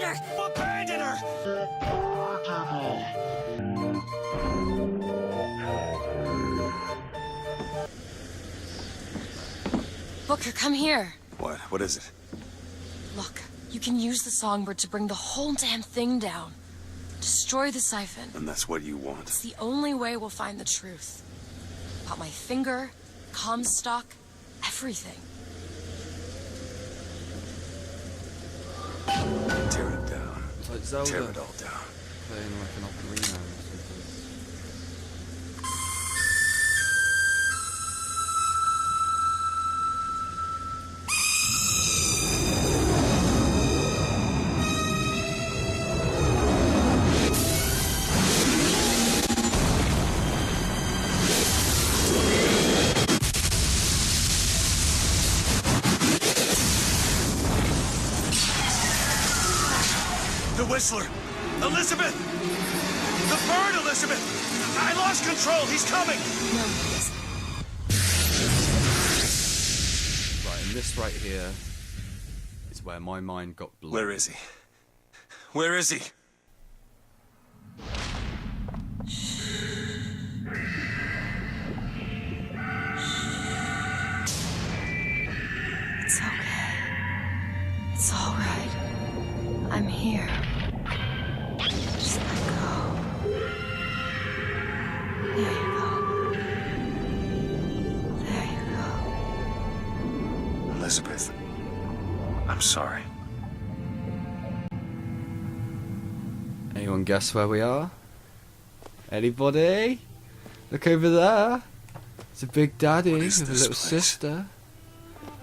her! Abandon her! Booker, come here. What? What is it? Look, you can use the songbird to bring the whole damn thing down. Destroy the siphon. And that's what you want? It's the only way we'll find the truth. About my finger, Comstock, everything. Tear it down. It's like Zelda. Tear it all down. Playing like an ocarina or something. The Whistler! Elizabeth! The bird, Elizabeth! I lost control! He's coming! No, please. Right, and this right here is where my mind got blown. Where is he? Where is he? It's okay. It's all right. I'm here. Just let go. There you go. There you go. Elizabeth, I'm sorry. Anyone guess where we are? Anybody? Look over there. It's a big daddy What with is a this little place? sister.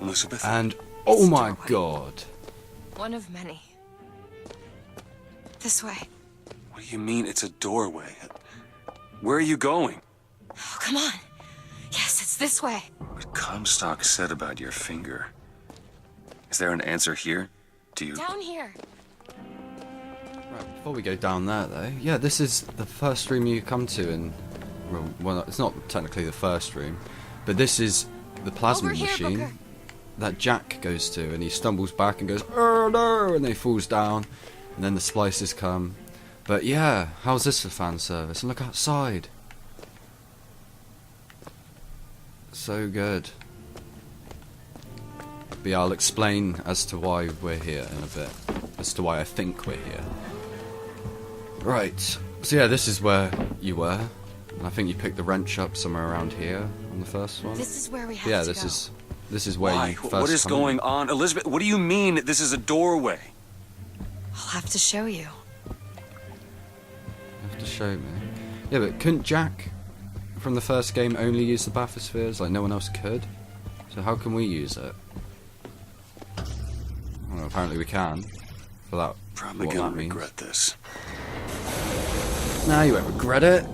Elizabeth? And oh my Doorway. god. One of many. This way. What do you mean it's a doorway? Where are you going? Oh, come on. Yes, it's this way. What Comstock said about your finger. Is there an answer here? Do you... Down here. Right, before we go down there though, yeah, this is the first room you come to in... Well, it's not technically the first room, but this is the plasma Over here, machine Booker. that Jack goes to, and he stumbles back and goes, "Oh no!" and then he falls down, and then the splices come. But yeah, how's this for fan service? And look outside. So good. But yeah, I'll explain as to why we're here in a bit. As to why I think we're here. Right. So yeah, this is where you were. And I think you picked the wrench up somewhere around here on the first one. This is where we have Yeah, to this go. is where Why? you first What is come going in. on? Elizabeth, what do you mean this is a doorway? I'll have to show you. You have to show me. Yeah, but couldn't Jack from the first game only use the bathyspheres? Like no one else could? So how can we use it? Well, apparently we can. For that, Probably what gonna that means. regret this. Nah, you won't regret it.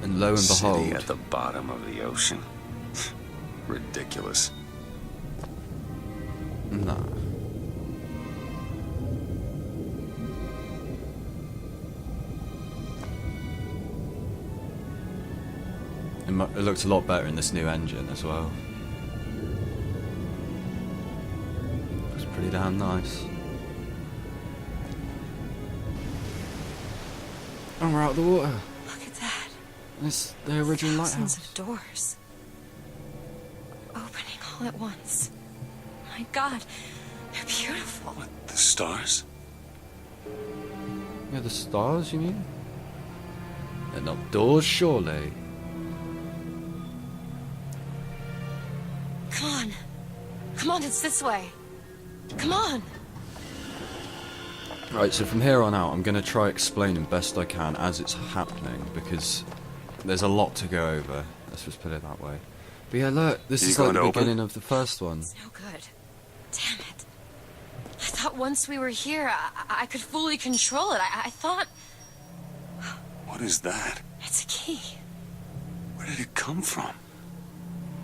And lo and City behold, at the bottom of the ocean. Ridiculous. nah. It looks a lot better in this new engine as well. Looks pretty damn nice. And we're out of the water. Look at that. It's the original Thousands lighthouse. of doors. Opening all at once. My God, they're beautiful. What, the stars? Yeah, the stars, you mean? They're not doors, surely. Come on. Come on, it's this way. Come on. Right, so from here on out, I'm going to try explaining best I can as it's happening, because there's a lot to go over. Let's just put it that way. But yeah, look, this You is like going the to open? beginning of the first one. It's no good. Damn it. I thought once we were here, I could fully control it. I thought... What is that? It's a key. Where did it come from?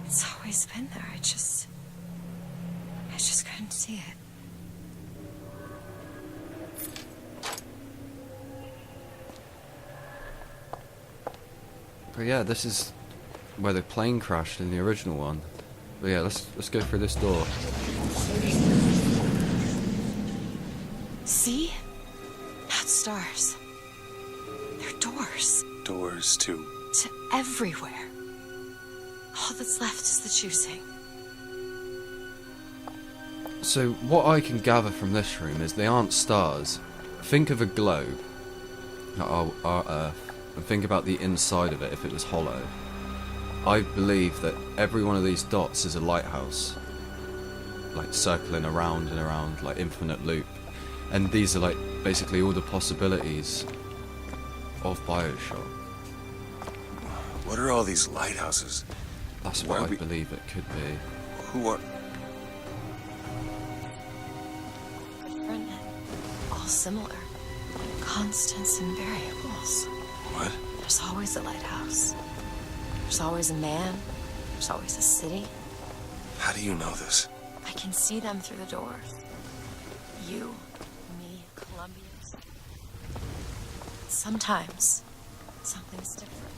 It's always been there. I just couldn't see it. But yeah, this is where the plane crashed in the original one. But yeah, let's go through this door. See? Not stars. They're doors. Doors to... To everywhere. All that's left is the choosing. So what I can gather from this room is they aren't stars. Think of a globe, our Earth, and think about the inside of it if it was hollow. I believe that every one of these dots is a lighthouse, like circling around and around, like infinite loop. And these are like basically all the possibilities of BioShock. What are all these lighthouses? That's what I believe it could be. Who are... Different, all similar. Constants and variables. What? There's always a lighthouse. There's always a man. There's always a city. How do you know this? I can see them through the doors. You, me, Columbians. Sometimes, something's different.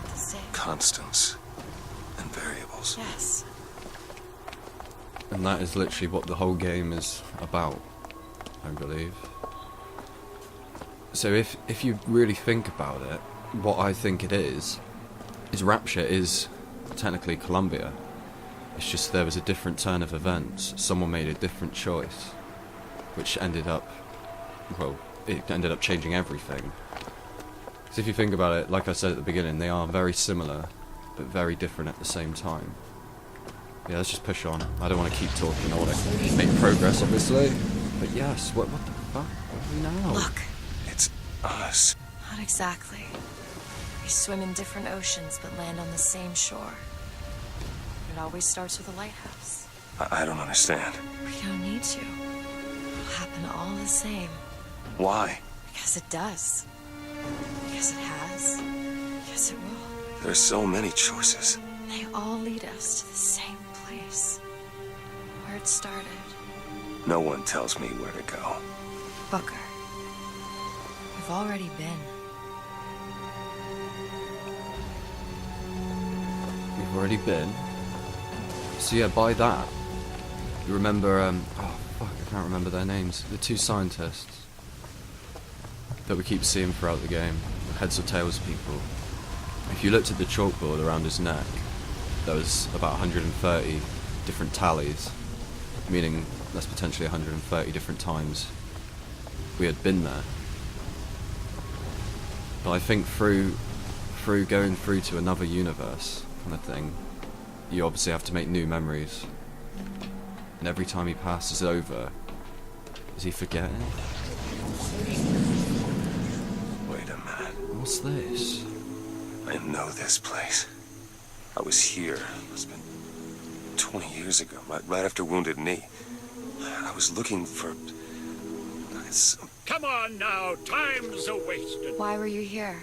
Not the same. Constants and variables. Yes. And that is literally what the whole game is about, I believe. So if you really think about it, what I think it is Rapture is technically Columbia. It's just there was a different turn of events. Someone made a different choice, which ended up, well, it ended up changing everything. Because if you think about it, like I said at the beginning, they are very similar, but very different at the same time. Yeah, let's just push on. I don't want to keep talking. I want to make progress, obviously. But yes, what the fuck? What do we now? Look. It's us. Not exactly. We swim in different oceans but land on the same shore. It always starts with a lighthouse. I don't understand. We don't need to. It'll happen all the same. Why? Because it does. Because it has. Because it will. There's so many choices. They all lead us to the same place. Where it started. No one tells me where to go. Booker. We've already been. We've already been. So yeah, by that, you remember, oh fuck, I can't remember their names. The two scientists that we keep seeing throughout the game, the heads or tails people. If you looked at the chalkboard around his neck, there was about 130 different tallies, meaning that's potentially 130 different times we had been there. But I think through going through to another universe kind of thing, you obviously have to make new memories. And every time he passes over, is he forgetting? Wait a minute. What's this? I know this place. I was here. It's been 20 years ago, right after Wounded Knee. I was looking for... Come on now, time's a-wasted. Why were you here?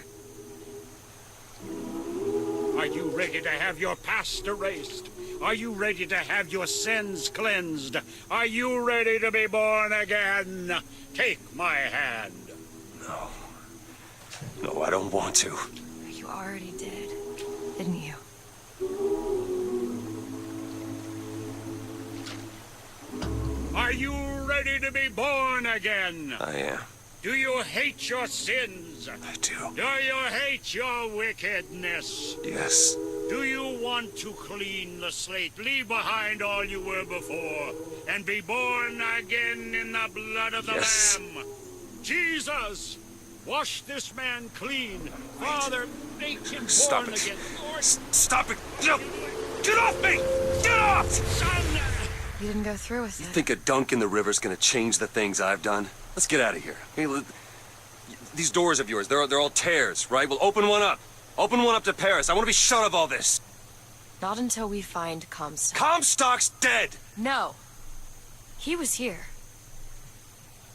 Are you ready to have your past erased? Are you ready to have your sins cleansed? Are you ready to be born again? Take my hand. No. No, I don't want to. You already did, didn't you? Are you ready to be born again? I am. Do you hate your sins? I do. Do you hate your wickedness? Yes. Do you want to clean the slate, leave behind all you were before, and be born again in the blood of the Yes. Lamb? Jesus, wash this man clean. Father, make him Stop born it. again. Lord, Stop it! No! Get off me! Get off! Son! You didn't go through with You it. think a dunk in the river's gonna change the things I've done? Let's get out of here. Hey, these doors of yours, they're all tears, right? Well, open one up. Open one up to Paris. I want to be shut of all this. Not until we find Comstock. Comstock's dead! No. He was here.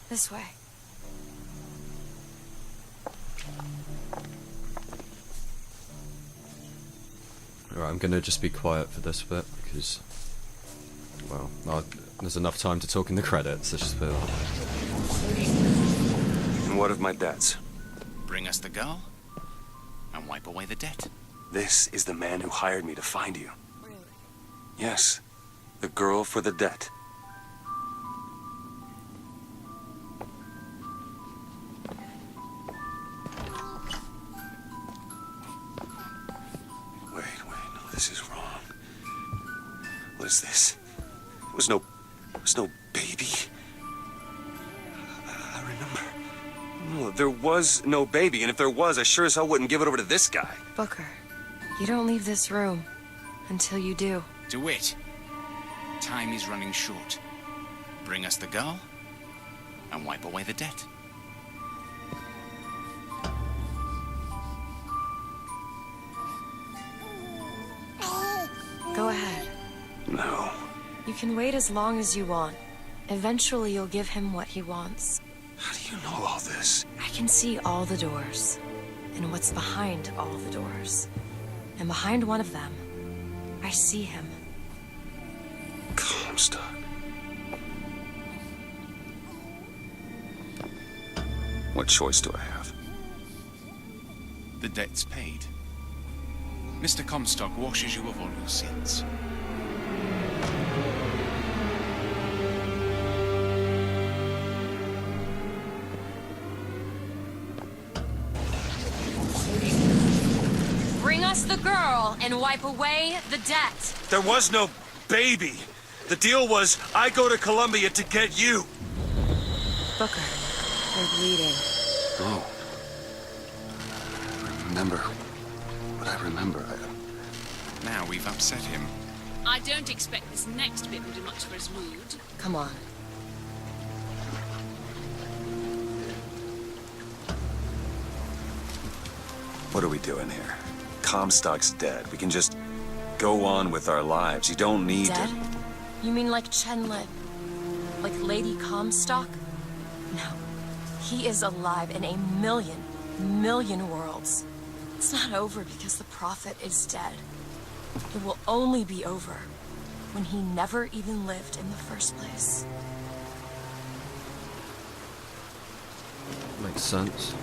This way. Alright, I'm gonna just be quiet for this bit because, well, there's enough time to talk in the credits. Let's just put it that way. And what of my debts? Bring us the go? and wipe away the debt. This is the man who hired me to find you. Really? Yes. The girl for the debt. Wait, no, this is wrong. What is this? It was no baby. I remember. No, there was no baby, and if there was, I sure as hell wouldn't give it over to this guy. Booker, you don't leave this room until you do. DeWitt, time is running short. Bring us the girl, and wipe away the debt. Go ahead. No. You can wait as long as you want. Eventually, you'll give him what he wants. How do you know all this? I can see all the doors, and what's behind all the doors. And behind one of them, I see him. Comstock. What choice do I have? The debt's paid. Mr. Comstock washes you of all your sins. Bring us the girl and wipe away the debt. There was no baby. The deal was I go to Columbia to get you. Booker, you're bleeding. Oh. I remember. But I remember. Now we've upset him. I don't expect this next bit will do much for his mood. Come on. What are we doing here? Comstock's dead. We can just go on with our lives. You don't need Dead? to... You mean like Chenlin? Like Lady Comstock? No. He is alive in a million worlds. It's not over because the Prophet is dead. It will only be over when he never even lived in the first place. Makes sense.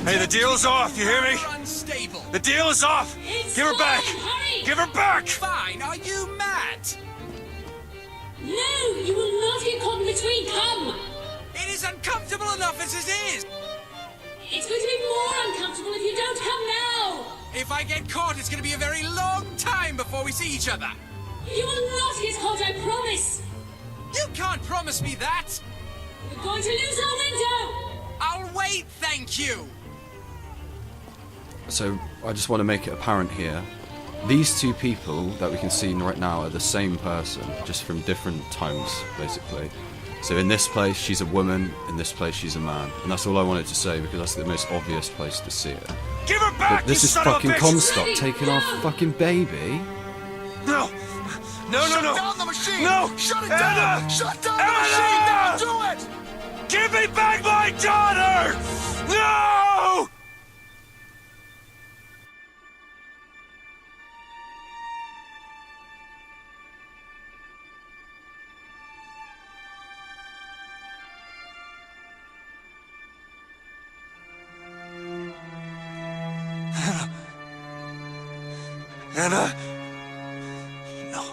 Hey, the deal's off, you hear me? Unstable. The deal is off! Give her back! Give her back! Fine, are you mad? No, you will not get caught in between. Come! It is uncomfortable enough as it is. It's going to be more uncomfortable if you don't come now. If I get caught, it's going to be a very long time before we see each other. You will not get caught, I promise. You can't promise me that. We're going to lose our window. I'll wait, thank you. So, I just want to make it apparent here. These two people that we can see right now are the same person, just from different times, basically. So in this place, she's a woman, in this place, she's a man. And that's all I wanted to say, because that's the most obvious place to see it. Give her back, But this you is son of a fucking bitch! Comstock taking our fucking baby. No! No! Shut down the machine! No! Shut it Anna! down! Shut down the Anna! machine! Now do it! Give me back my daughter! No! Anna? No.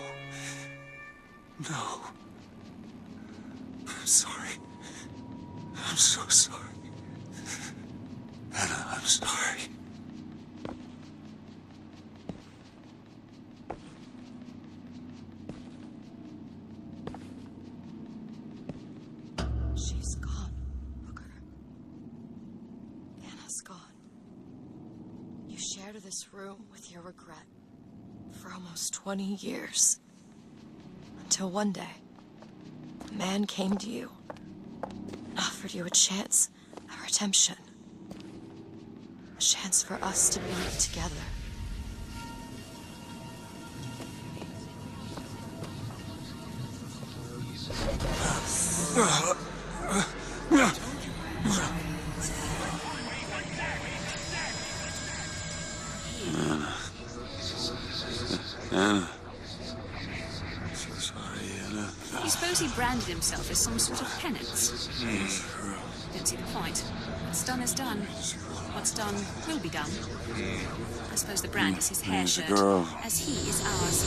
No. I'm sorry. I'm so sorry. Anna, I'm sorry. She's gone, Booker. Anna's gone. You shared this room with your regret for almost 20 years. Until one day, a man came to you and offered you a chance at redemption. A chance for us to be together. Anna. some sort of penance. Don't see the point. What's done is done. What's done will be done. I suppose the brand is his hair shirt, as he is ours.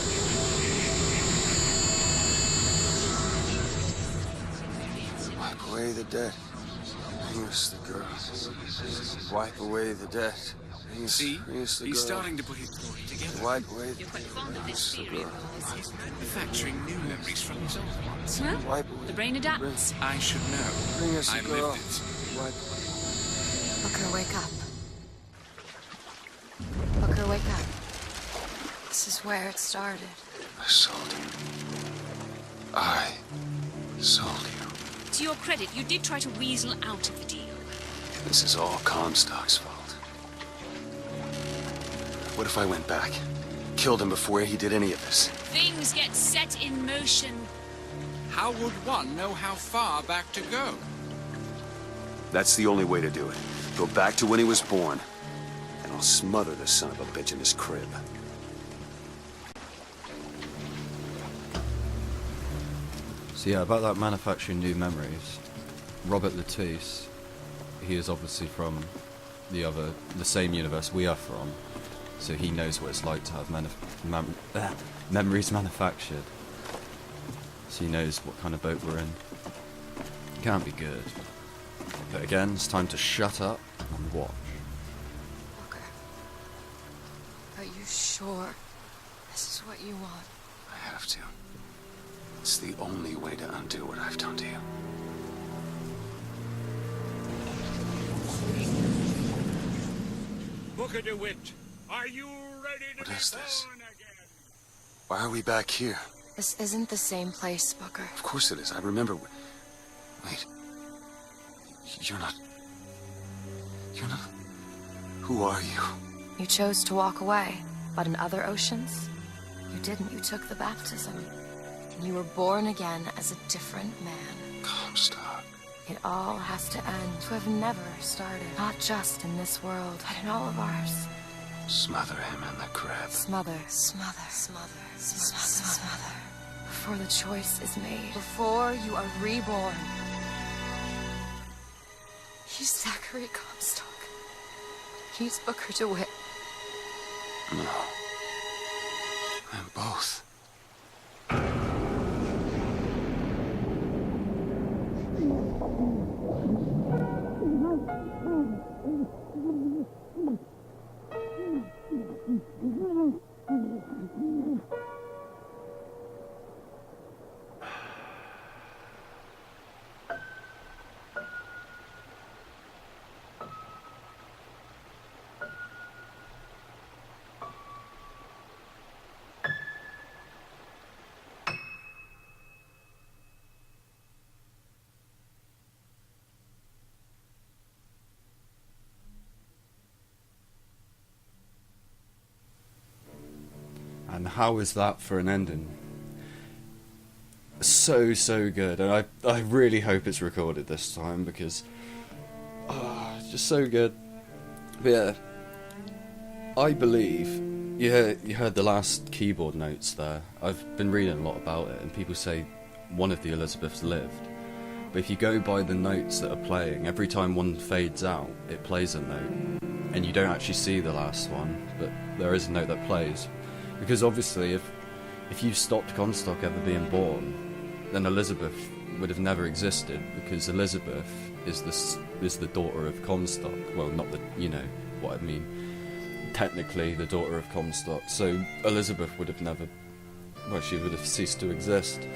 Wipe away the debt. Here's the girl. Wipe away the debt. See? Here's the He's girl. starting to put his story together. Wipe away You're quite fond of this theory. He's manufacturing new memories from his old ones. Well, Wipe away. the brain adapts. I should know. Bring us I the girl. lived it. Wipe. Booker, wake up. Booker, wake up. This is where it started. I sold you. I sold you. To your credit, you did try to weasel out of the deal. This is all Comstock's fault. What if I went back? Killed him before he did any of this? Things get set in motion. How would one know how far back to go? That's the only way to do it. Go back to when he was born, and I'll smother the son of a bitch in his crib. So yeah, about that manufacturing new memories, Robert Latisse, he is obviously from the same universe we are from, so he knows what it's like to have memories manufactured. So he knows what kind of boat we're in. It can't be good. But again, it's time to shut up and watch. Booker, are you sure this is what you want? I have to. It's the only way to undo what I've done to you. Booker DeWitt, are you ready to What be is this? born again? Why are we back here? This isn't the same place, Booker. Of course it is. I remember. Wait. You're not. Who are you? You chose to walk away, but in other oceans, you didn't. You took the baptism. And you were born again as a different man. Comstock. It all has to end. To have never started. Not just in this world, but in all of ours. Smother him in the crib. Smother, smother, smother, smother, smother. Before the choice is made. Before you are reborn. He's Zachary Comstock. He's Booker DeWitt. No. I'm both. And how is that for an ending? So good, and I really hope it's recorded this time because it's just so good. But yeah, I believe you heard the last keyboard notes there. I've been reading a lot about it, and people say one of the Elizabeths lived. But if you go by the notes that are playing, every time one fades out, it plays a note, and you don't actually see the last one, but there is a note that plays. Because obviously, if you stopped Comstock ever being born, then Elizabeth would have never existed, because Elizabeth is the daughter of Comstock. Well, not the, you know what I mean. Technically, the daughter of Comstock. So Elizabeth would have never, well, she would have ceased to exist.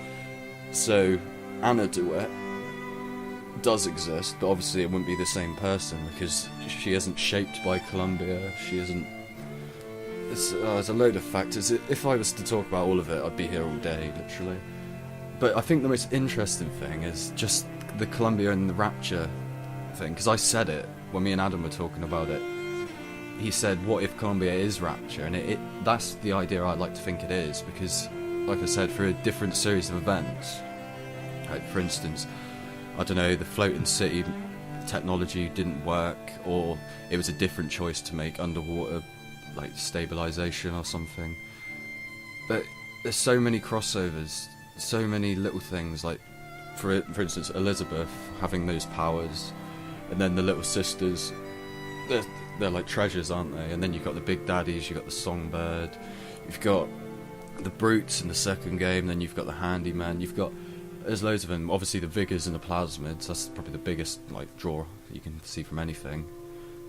So Anna DeWitt does exist, but obviously it wouldn't be the same person because she isn't shaped by Columbia. She isn't. There's a load of factors. If I was to talk about all of it, I'd be here all day, literally. But I think the most interesting thing is just the Columbia and the Rapture thing, because I said it when me and Adam were talking about it. He said, what if Columbia is Rapture? And that's the idea I'd like to think it is, because, like I said, for a different series of events, like for instance, I don't know, the floating city technology didn't work, or it was a different choice to make underwater, like stabilization or something. But there's so many crossovers, so many little things, like for instance, Elizabeth having those powers, and then the little sisters, they're like treasures, aren't they? And then you've got the big daddies, you've got the songbird, you've got the brutes in the second game, then you've got the handyman, there's loads of them. Obviously the vigors and the plasmids, that's probably the biggest like draw you can see from anything.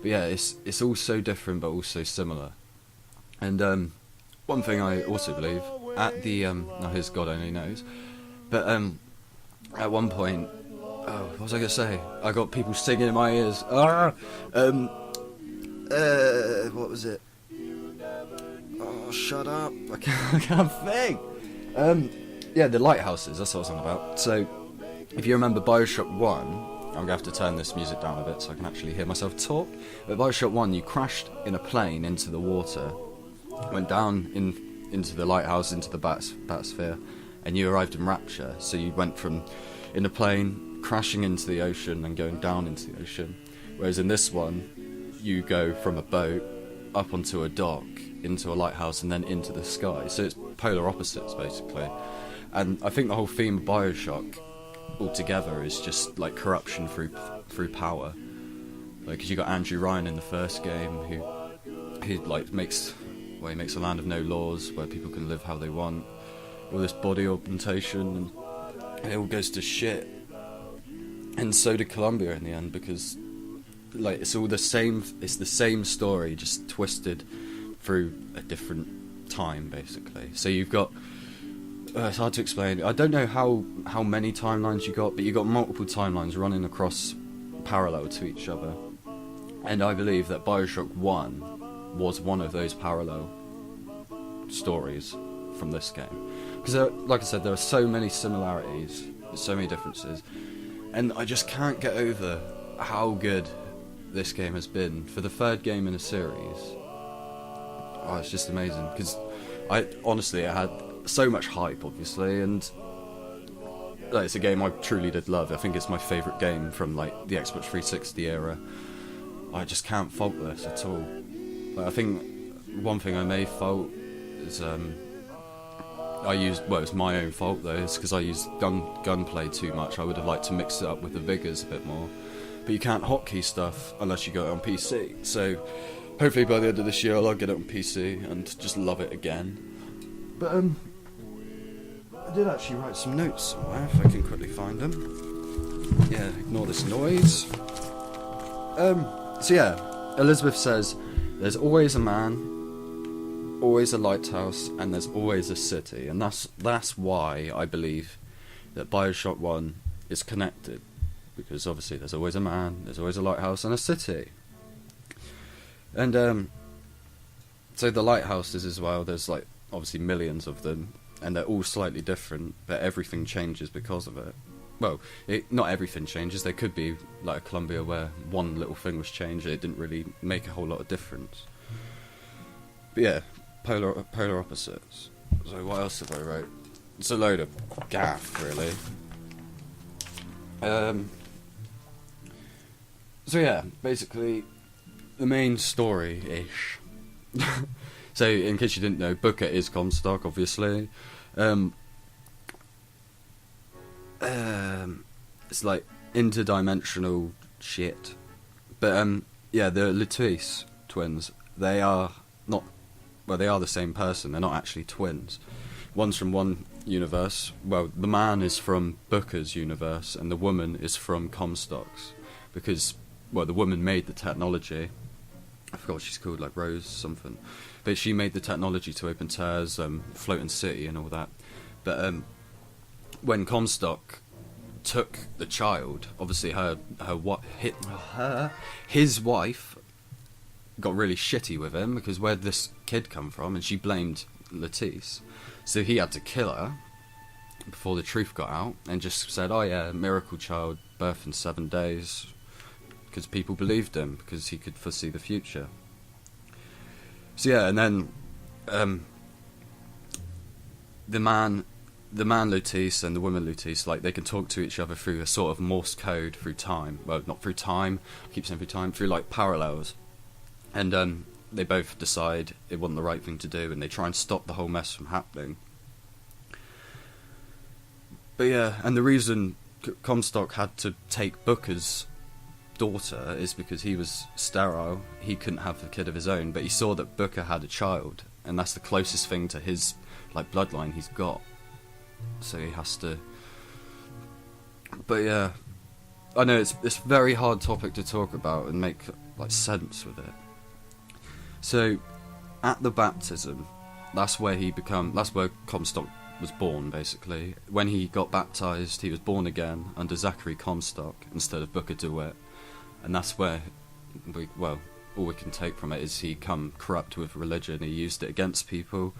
But yeah, it's all so different but also similar. And one thing I also believe, at the now here's God only knows, but at one point, what was I gonna say? I got people singing in my ears. What was it? Oh, shut up! I can't think. Yeah, the lighthouses. That's what I was on about. So, if you remember BioShock 1, I'm gonna have to turn this music down a bit so I can actually hear myself talk. But BioShock 1, you crashed in a plane into the water, went down into the lighthouse, into the bathysphere, and you arrived in Rapture. So you went from in a plane, crashing into the ocean, and going down into the ocean. Whereas in this one, you go from a boat up onto a dock, into a lighthouse, and then into the sky. So it's polar opposites, basically. And I think the whole theme of BioShock altogether is just like corruption through power. Like, 'cause you got Andrew Ryan in the first game, who like makes a land of no laws where people can live how they want. All this body augmentation, and it all goes to shit. And so did Columbia in the end, because like it's all the same. It's the same story, just twisted through a different time, basically. So you've got. It's hard to explain. I don't know how many timelines you got, but you got multiple timelines running across parallel to each other. And I believe that BioShock 1 was one of those parallel stories from this game. Because, like I said, there are so many similarities, so many differences, and I just can't get over how good this game has been for the third game in a series. Oh, it's just amazing, because it had so much hype, obviously, and like, it's a game I truly did love. I think it's my favourite game from like the Xbox 360 era. I just can't fault this at all. Like, I think one thing I may fault is it's my own fault though, is because I used gunplay too much. I would have liked to mix it up with the vigors a bit more, but you can't hotkey stuff unless you go it on PC. So hopefully by the end of this year I'll get it on PC and just love it again. But I did actually write some notes somewhere, if I can quickly find them. Yeah, ignore this noise. So yeah, Elizabeth says, there's always a man, always a lighthouse, and there's always a city. And that's why I believe that BioShock 1 is connected. Because obviously there's always a man, there's always a lighthouse, and a city. And so the lighthouses as well, there's like obviously millions of them, and they're all slightly different, but everything changes because of it. Well, not everything changes. There could be like a Columbia where one little thing was changed, it didn't really make a whole lot of difference. But yeah, polar opposites. So what else have I wrote? It's a load of gaff, really. So yeah, basically the main story-ish. So, in case you didn't know, Booker is Comstock, obviously. It's like interdimensional shit. But yeah, the Latisse twins, they are the same person. They're not actually twins. One's from one universe. Well, the man is from Booker's universe, and the woman is from Comstock's, because the woman made the technology. I forgot what she's called, like Rose something. But she made the technology to open tears, floating city and all that. But when Comstock took the child, obviously his wife got really shitty with him, because where'd this kid come from? And she blamed Latisse. So he had to kill her before the truth got out, and just said, oh yeah, miracle child, birth in 7 days, because people believed him, because he could foresee the future. So yeah, and then the man Latisse and the woman Latisse, like, they can talk to each other through a sort of Morse code through time. Well, not through time, I keep saying through time, through like parallels. And they both decide it wasn't the right thing to do, and they try and stop the whole mess from happening. But yeah, and the reason Comstock had to take Booker's daughter is because he was sterile. He couldn't have a kid of his own, but he saw that Booker had a child, and that's the closest thing to his like bloodline he's got. So he has to. But yeah, I know it's a very hard topic to talk about and make like sense with it. So at the baptism, that's where Comstock was born, basically. When he got baptized, he was born again under Zachary Comstock instead of Booker DeWitt. And that's where, all we can take from it is he come corrupt with religion. He used it against people,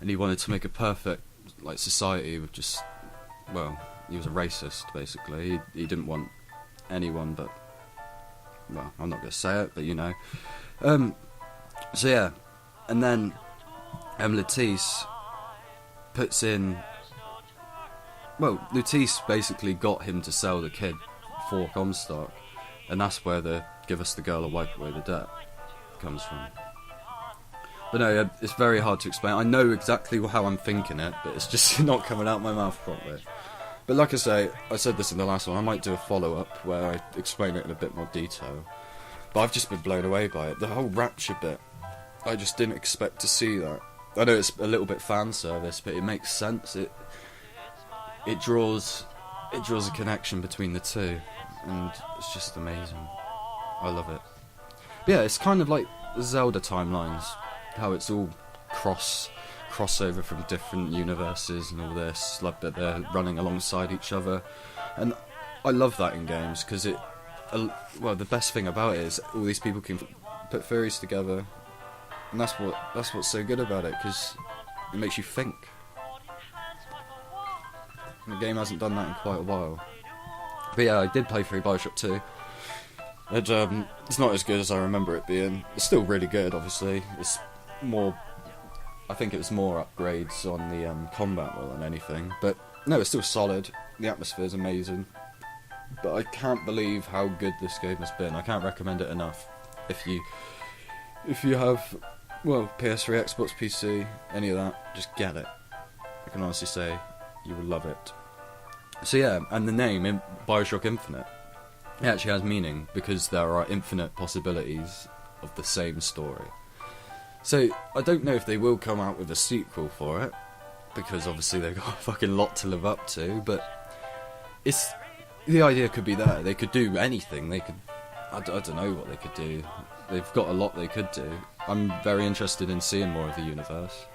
and he wanted to make a perfect like society with just, he was a racist, basically. He didn't want anyone but, I'm not going to say it, but you know. So yeah, and then Lettice puts in... Lettice basically got him to sell the kid for Comstock, and that's where the "give us the girl or wipe away the debt" comes from. But no, it's very hard to explain. I know exactly how I'm thinking it, but it's just not coming out my mouth properly. But like I say, I said this in the last one, I might do a follow-up where I explain it in a bit more detail. But I've just been blown away by it. The whole rapture bit, I just didn't expect to see that. I know it's a little bit fan service, but it makes sense. It draws a connection between the two, and it's just amazing. I love it. But yeah, it's kind of like the Zelda timelines, how it's all crossover from different universes and all this, like that they're running alongside each other, and I love that in games because the best thing about it is all these people can put theories together, and that's what's so good about it, because it makes you think. And the game hasn't done that in quite a while. But yeah, I did play through BioShock 2. It's not as good as I remember it being. It's still really good, obviously. It's more... I think it was more upgrades on the combat more than anything. But no, it's still solid. The atmosphere is amazing. But I can't believe how good this game has been. I can't recommend it enough. If you have, PS3, Xbox, PC, any of that, just get it. I can honestly say you will love it. So yeah, and the name, BioShock Infinite, it actually has meaning because there are infinite possibilities of the same story. So I don't know if they will come out with a sequel for it, because obviously they've got a fucking lot to live up to, but the idea could be there. They could do anything. They could, I don't know what they could do. They've got a lot they could do. I'm very interested in seeing more of the universe.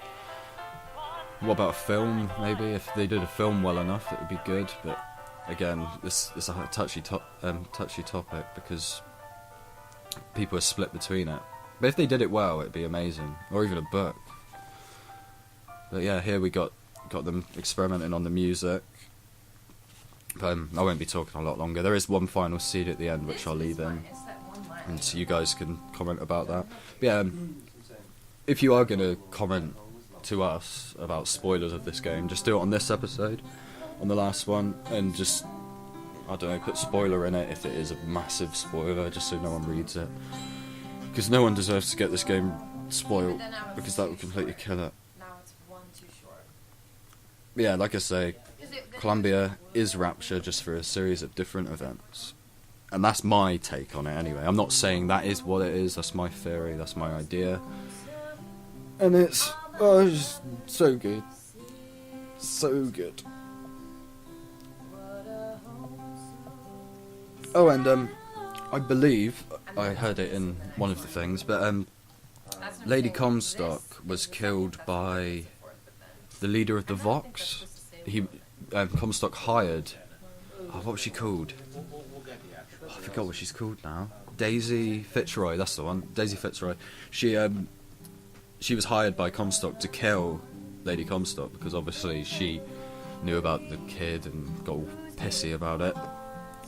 What about a film, maybe? If they did a film well enough, it would be good, but again, this is a touchy topic, because people are split between it. But if they did it well, it'd be amazing. Or even a book. But yeah, here we got them experimenting on the music. But I won't be talking a lot longer. There is one final seed at the end, which I'll leave in, and so you guys can comment about that. But yeah, if you are going to comment to us about spoilers of this game, just do it on this episode, on the last one, and just, I don't know, put spoiler in it if it is a massive spoiler, just so no one reads it. Because no one deserves to get this game spoiled, because that would completely kill it. But yeah, like I say, Columbia is Rapture just for a series of different events. And that's my take on it anyway. I'm not saying that is what it is, that's my theory, that's my idea. And it's just so good. So good. Oh, and I believe I heard it in one of the things, but Lady Comstock was killed by the leader of the Vox. Comstock hired... what was she called? I forgot what she's called now. Daisy Fitzroy, that's the one. Daisy Fitzroy. She was hired by Comstock to kill Lady Comstock, because obviously she knew about the kid and got all pissy about it.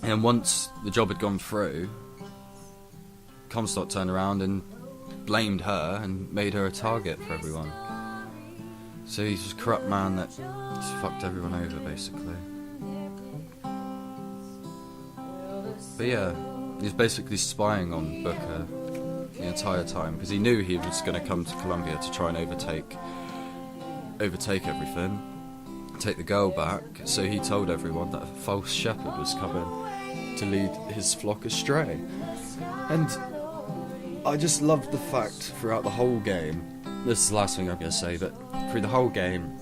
And once the job had gone through, Comstock turned around and blamed her and made her a target for everyone. So he's just a corrupt man that just fucked everyone over, basically. But yeah, he's basically spying on Booker the entire time, because he knew he was going to come to Columbia to try and overtake everything. take the girl back, so he told everyone that a false shepherd was coming to lead his flock astray. And I just loved the fact throughout the whole game, this is the last thing I'm going to say, but through the whole game,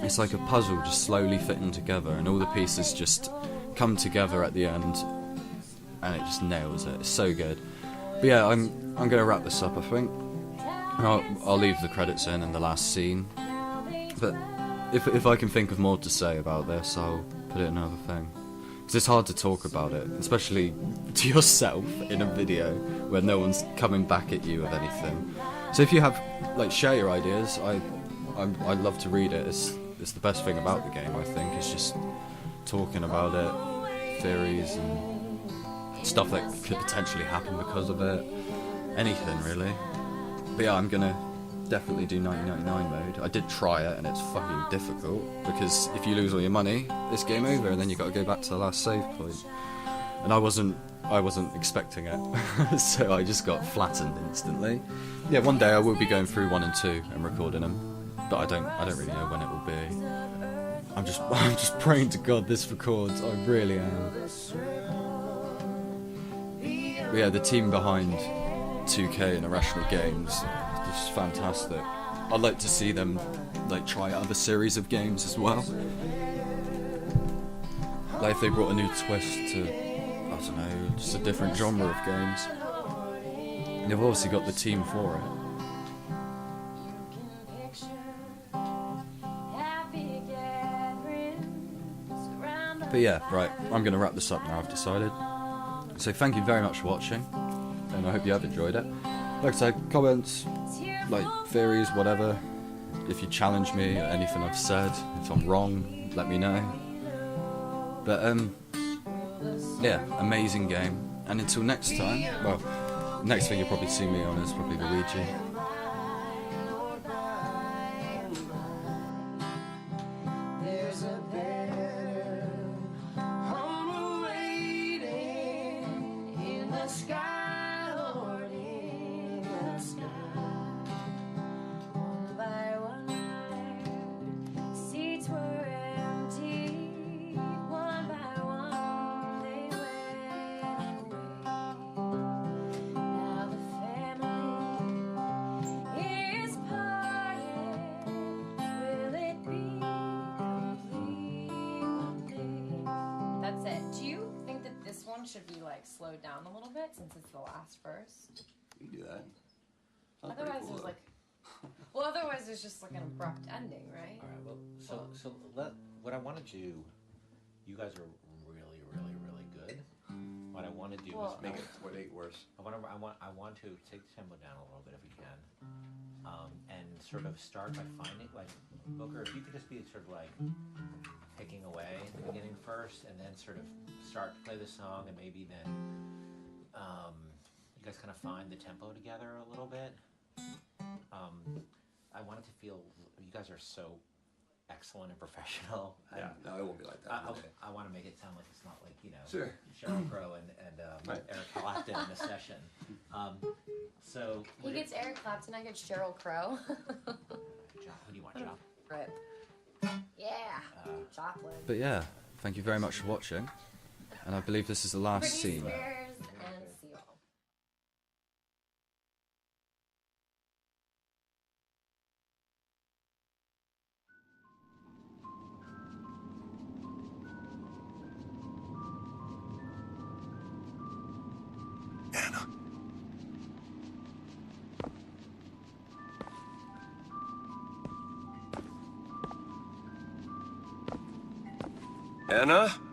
it's like a puzzle just slowly fitting together, and all the pieces just come together at the end, and it just nails it. It's so good. But yeah, I'm going to wrap this up, I think. I'll leave the credits in the last scene, but if I can think of more to say about this, I'll put it in another thing. Because it's hard to talk about it, especially to yourself in a video where no one's coming back at you with anything. So if you have, like, share your ideas. I'd love to read it. It's the best thing about the game, I think. It's just talking about it, theories and stuff that could potentially happen because of it. Anything really. But yeah, I'm gonna definitely do 1999 mode. I did try it and it's fucking difficult, because if you lose all your money, it's game over and then you gotta go back to the last save point. And I wasn't expecting it, so I just got flattened instantly. Yeah, one day I will be going through 1 and 2 and recording them, but I don't really know when it will be. I'm just praying to God this records. I really am. But yeah, the team behind 2K and Irrational Games is just fantastic. I'd like to see them like try other series of games as well. Like if they brought a new twist to, I don't know, just a different genre of games. And they've obviously got the team for it. But yeah, right, I'm going to wrap this up now, I've decided. So thank you very much for watching, and I hope you have enjoyed it. Like I said, comments, like theories, whatever. If you challenge me or anything I've said, if I'm wrong, let me know. But yeah, amazing game. And until next time, well, next thing you'll probably see me on is probably Luigi. Should be like slowed down a little bit since it's the last verse. You can do that. Otherwise, cool, there's like, well, otherwise there's just like an abrupt ending, right? All right. Well, so what I want to do. You guys are really good. What I want to do is make it worse. I want to take the tempo down a little bit if we can, and sort of start by finding like Booker. If you could just be sort of like picking away at the beginning first, and then sort of start to play the song, and maybe then you guys kind of find the tempo together a little bit. I want it to feel you guys are so excellent and professional. Yeah, no, it won't be like that. I want to make it sound like it's not like, you know, sure. Sheryl Crow and right. Eric Clapton in a session. So he gets Eric Clapton, I get Sheryl Crow. Who do you want, John? Rip. Yeah, chocolate. But yeah, thank you very much for watching, and I believe this is the last scene. And see you all. Anna. Anna?